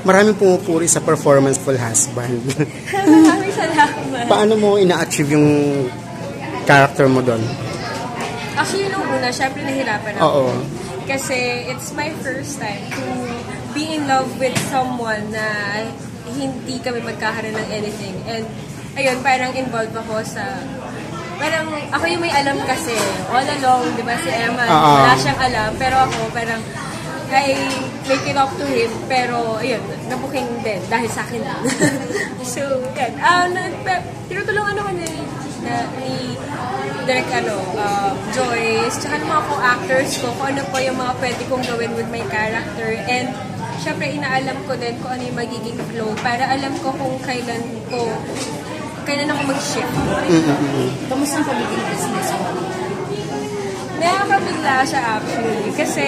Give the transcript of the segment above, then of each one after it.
maraming pumupuri sa performanceful husband. Maraming salamat. Paano mo ina-achieve yung character mo doon? Actually, nung una, syempre nahirapan ako. Oo. Kasi it's my first time to be in love with someone na hindi kami magkakaroon ng anything. And ayun, parang involved ako sa... Parang ako yung may alam kasi. All along, di ba, si Emma, wala siyang alam. Pero ako, parang I make it up to him. Pero, ayun, nabuking din dahil sa akin lang. So, yan. Tinutulungan ako ni Direk Joyce, tsaka ng mga co-actors ko, kung ano po yung mga pwede kong gawin with my character. And, syempre, inaalam ko din kung ano yung magiging flow para alam ko kung kailan ako mag-shift. Kamusta ang pagiging business mo? Nakakabigla siya actually. Kasi,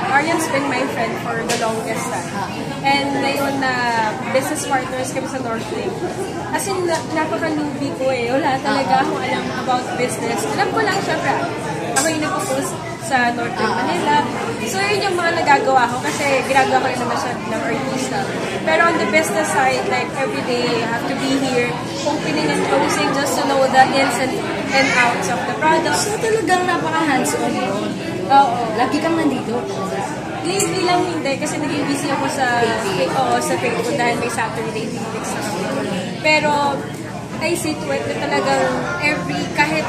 Aryan's been my friend for the longest time. And ngayon na business partners kami sa Northlink. As in, napaka-newbie ko eh. Wala talaga akong alam about business. Alam ko lang, syempre, ako yung nagpo-post sa Northlink Manila. So, yun yung mga nagagawa ko kasi ginagawa ko rin naman siya ng artista. Pero on the business side, like every day, I have to be here, opening and closing just to know the ins and outs of the product. So, talagang napaka-hands-on yun. Oo. Lagi kang nandito. Lately lang hindi kasi naging busy ako sa Facebook dahil may Saturday Phoenix na kami. Pero, I see to it na talagang kahit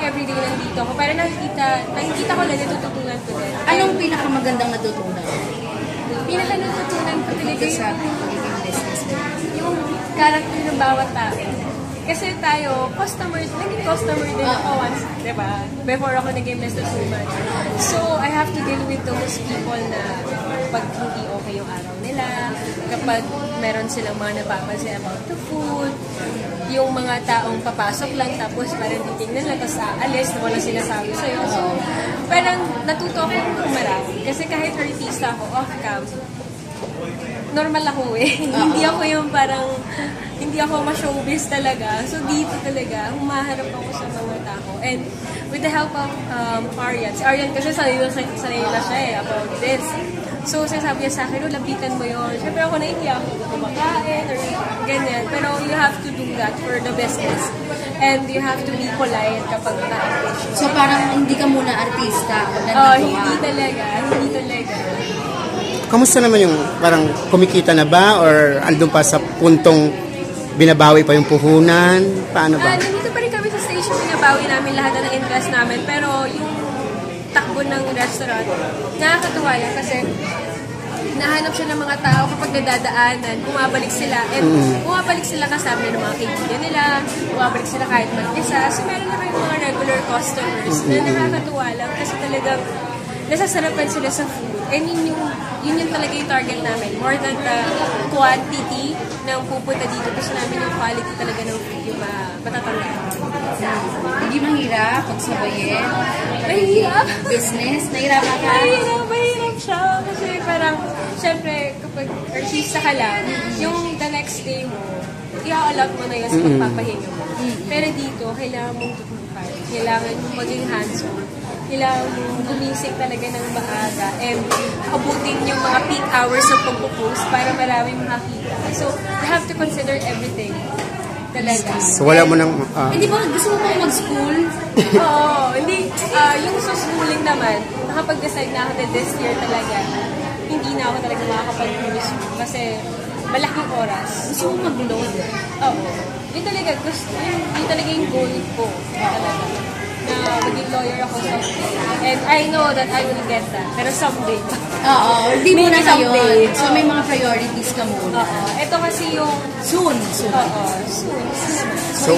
everyday nandito ako, para nakikita ko lang, natututunan ko din. Anong pinakamagandang natutunan? Pinaka-natutunan ko talaga Sa pagiging business mo? yung character ng bawat tao. Kasi tayo, naging customer din ako once, di ba? Before ako naging businesswoman. So, I have to deal with those people na pag hindi okay yung araw nila, kapag meron silang mga napapansin about the food, yung mga taong papasok lang tapos parang titingnan lang tapos aalis na walang sinasabi sa'yo. So, parang natuto ako kumarap. Kasi kahit artista ako, off-cam, normal ako eh. Hindi ako yung parang, hindi ako ma-showbiz talaga. So, dito talaga, humaharap ako sa mga tao. And with the help of Aryan, si Aryan kasi sanay na siya eh, about this. So, sinasabi niya sa akin, lapitan mo yun. Siyempre ako naiiyak ako kumakain or ganyan. Pero you have to do that for the business. And you have to be polite kapag na-engage. So, parang hindi ka muna artista. Hindi talaga. Kamusta naman yung parang kumikita na ba or andun pa sa puntong binabawi pa yung puhunan? Paano ba? Nandito pa rin kami sa station, binabawi namin lahat ng interest namin. Pero yung takbo ng restaurant, nakakatuwa yan kasi nahanap siya ng mga tao kapag nadadaanan, bumabalik sila. And bumabalik sila kasama ng mga kaibigan nila, bumabalik sila kahit mag-isa. So meron na kayong mga regular customers na nakakatuwa lang kasi talagang nasasarapan sila sa food. And yun yung talaga yung target namin. More than the quantity ng pupunta dito. Gusto namin yung quality talaga ng food yung matatanggaan. Hindi mahirap pagsabayin. Mahirap? Business? Nahirapan ka? Mahirap siya. Kasi parang, syempre, kapag artista ka lang, yung the next day mo, i-allot mo na yun sa pagpapahinga mo. Pero dito, kailangan mong tutupad. Kailangan mong maging hands-on. Kailangan mong gumising talaga ng maaga and abutin yung mga peak hours ng pagpo-post para maraming makakita. So, you have to consider everything. Talaga. So, wala mo nang... Hindi ba gusto mo pang mag-school? Oo. Hindi. Yung sa schooling naman, nakapag-decide na ako this year talaga, hindi na ako talaga makakapag-school kasi malaking oras. Gusto mo mag-load? Oo. Yun talaga, yun talaga yung goal ko. Talaga. Na maging lawyer ako someday. And I know that I will get that. Pero someday. Oo. Hindi mo na someday. ngayon. So may mga priorities ka muna. Oo. Ito kasi yung... Soon. Oo. Soon. So,